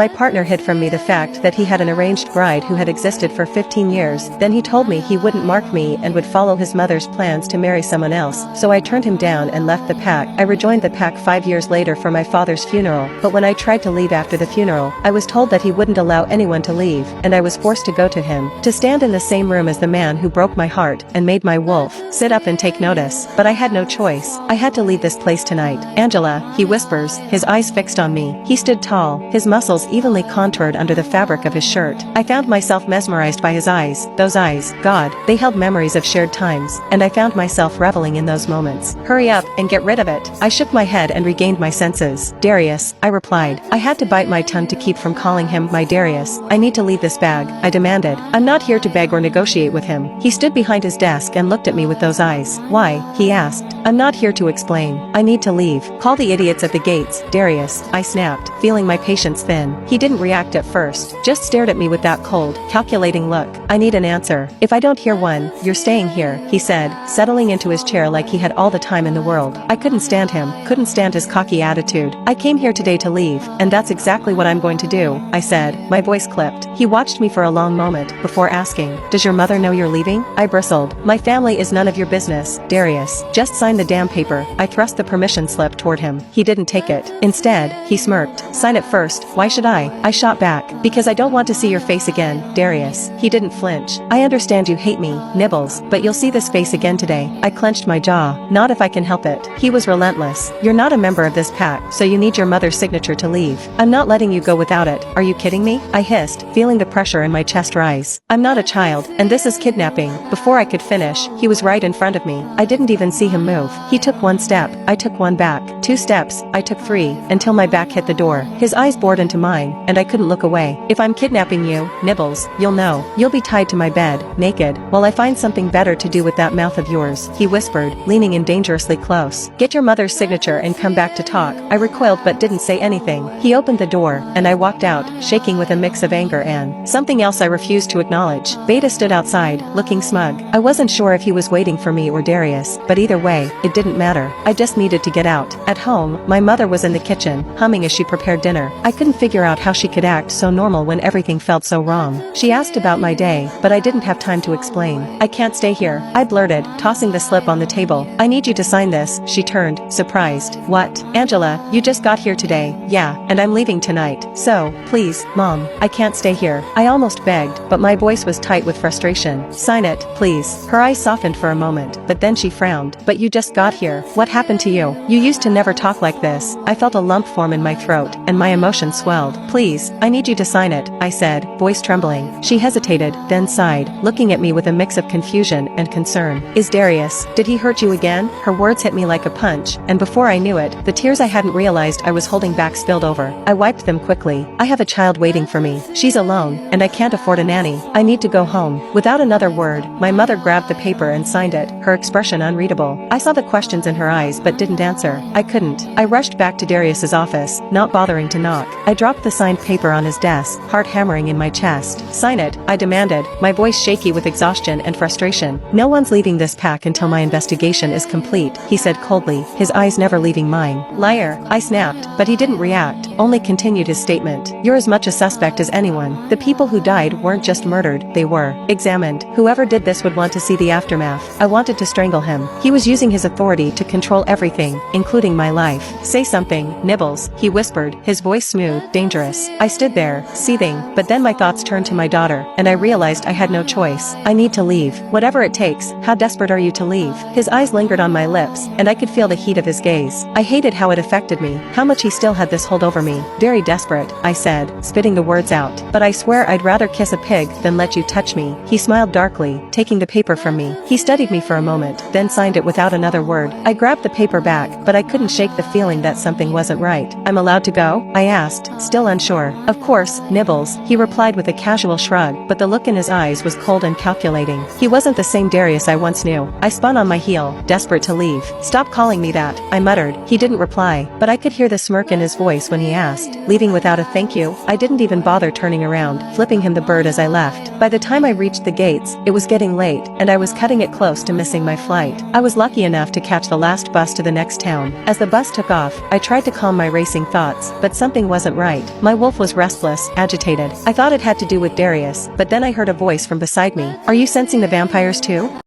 My partner hid from me the fact that he had an arranged bride who had existed for 15 years. Then he told me he wouldn't mark me and would follow his mother's plans to marry someone else, so I turned him down and left the pack. I rejoined the pack 5 years later for my father's funeral, but when I tried to leave after the funeral, I was told that he wouldn't allow anyone to leave, and I was forced to go to him, to stand in the same room as the man who broke my heart and made my wolf sit up and take notice. But I had no choice. I had to leave this place tonight. Angela, he whispers, his eyes fixed on me. He stood tall, his muscles evenly contoured under the fabric of his shirt. I found myself mesmerized by his eyes. Those eyes, God, they held memories of shared times, and I found myself reveling in those moments. Hurry up and get rid of it. I shook my head and regained my senses. Darius, I replied. I had to bite my tongue to keep from calling him my Darius. I need to leave this bag, I demanded. I'm not here to beg or negotiate with him. He stood behind his desk and looked at me with those eyes. Why? He asked. I'm not here to explain. I need to leave. Call the idiots at the gates, Darius, I snapped, feeling my patience thin. He didn't react at first, just stared at me with that cold, calculating look. I need an answer. If I don't hear one, you're staying here, he said, settling into his chair like he had all the time in the world. I couldn't stand him, couldn't stand his cocky attitude. I came here today to leave, and that's exactly what I'm going to do, I said, my voice clipped. He watched me for a long moment, before asking, does your mother know you're leaving? I bristled. My family is none of your business, Darius. Just sign the damn paper. I thrust the permission slip toward him. He didn't take it. Instead, he smirked. Sign it first. Why should I shot back. Because I don't want to see your face again, Darius. He didn't flinch. I understand you hate me, Nibbles, but you'll see this face again today. I clenched my jaw. Not if I can help it. He was relentless. You're not a member of this pack, so you need your mother's signature to leave. I'm not letting you go without it. Are you kidding me? I hissed, feeling the pressure in my chest rise. I'm not a child, and this is kidnapping. Before I could finish, he was right in front of me. I didn't even see him move. He took one step. I took one back. 2 steps. I took 3, until my back hit the door. His eyes bored into mine, and I couldn't look away. If I'm kidnapping you, Nibbles, you'll know. You'll be tied to my bed, naked, while I find something better to do with that mouth of yours, he whispered, leaning in dangerously close. Get your mother's signature and come back to talk. I recoiled but didn't say anything. He opened the door, and I walked out, shaking with a mix of anger and something else I refused to acknowledge. Beta stood outside, looking smug. I wasn't sure if he was waiting for me or Darius, but either way, it didn't matter. I just needed to get out. At home, my mother was in the kitchen, humming as she prepared dinner. I couldn't figure out how she could act so normal when everything felt so wrong. She asked about my day, but I didn't have time to explain. I can't stay here, I blurted, tossing the slip on the table. I need you to sign this. She turned, surprised. What? Angela, you just got here today. Yeah, and I'm leaving tonight. So, please, Mom, I can't stay here. I almost begged, but my voice was tight with frustration. Sign it, please. Her eyes softened for a moment, but then she frowned. But you just got here. What happened to you? You used to never talk like this. I felt a lump form in my throat, and my emotions swelled. Please, I need you to sign it, I said, voice trembling. She hesitated, then sighed, looking at me with a mix of confusion and concern. Is Darius, did he hurt you again? Her words hit me like a punch, and before I knew it, the tears I hadn't realized I was holding back spilled over. I wiped them quickly. I have a child waiting for me. She's alone, and I can't afford a nanny. I need to go home. Without another word, my mother grabbed the paper and signed it, her expression unreadable. I saw the questions in her eyes but didn't answer. I couldn't. I rushed back to Darius's office, not bothering to knock. I dropped the signed paper on his desk, heart hammering in my chest. Sign it, I demanded, my voice shaky with exhaustion and frustration. No one's leaving this pack until my investigation is complete, he said coldly, his eyes never leaving mine. Liar, I snapped, but he didn't react, only continued his statement. You're as much a suspect as anyone. The people who died weren't just murdered, they were examined. Whoever did this would want to see the aftermath. I wanted to strangle him. He was using his authority to control everything, including my life. Say something, Nibbles, he whispered, his voice smooth, dangerous. I stood there, seething, but then my thoughts turned to my daughter, and I realized I had no choice. I need to leave. Whatever it takes. How desperate are you to leave? His eyes lingered on my lips, and I could feel the heat of his gaze. I hated how it affected me, how much he still had this hold over me. Very desperate, I said, spitting the words out. But I swear I'd rather kiss a pig than let you touch me. He smiled darkly, taking the paper from me. He studied me for a moment, then signed it without another word. I grabbed the paper back, but I couldn't shake the feeling that something wasn't right. I'm allowed to go? I asked, still unsure. Of course, Nibbles, he replied with a casual shrug, but the look in his eyes was cold and calculating. He wasn't the same Darius I once knew. I spun on my heel, desperate to leave. Stop calling me that, I muttered. He didn't reply, but I could hear the smirk in his voice when he asked, leaving without a thank you. I didn't even bother turning around, flipping him the bird as I left. By the time I reached the gates, it was getting late, and I was cutting it close to missing my flight. I was lucky enough to catch the last bus to the next town. As the bus took off, I tried to calm my racing thoughts, but something wasn't right. My wolf was restless, agitated. I thought it had to do with Darius, but then I heard a voice from beside me. Are you sensing the vampires too?